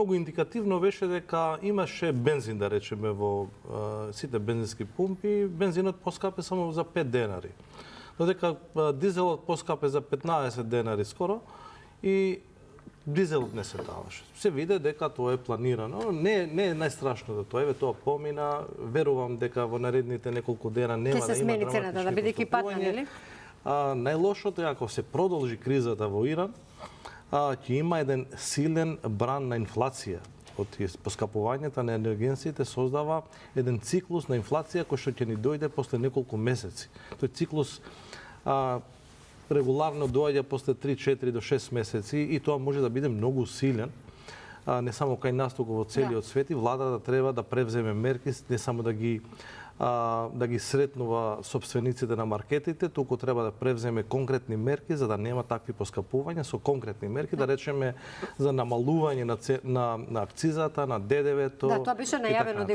многу индикативно беше дека имаше бензин, да речеме, во сите бензински пумпи, бензинот поскапе само за 5 денари. Додека дизелот поскапе за 15 денари скоро и дизелот не се даваше. Се виде дека тоа е планирано. Не е најстрашното тоа, тоа помина. Верувам дека во наредните неколку дена нема да има смени цената, да бидејќи падна, нели? Најлошото е ако се продолжи кризата во Иран, ќе има еден силен бран на инфлација. Од поскапувањето на енергенсите создава еден циклус на инфлација кој што ќе ни дојде после неколку месеци. Тој циклус регуларно доаѓа после 3, 4 до 6 месеци и тоа може да биде многу силен. Не само кај нас, туку во целиот свет, и владата треба да превземе мерки, не само да ги сретнува собствениците на маркетите, туку треба да превземе конкретни мерки за да нема такви поскапувања, со конкретни мерки, да речеме за намалување на акцизата, на ДДВ-то. Да, тоа беше најавено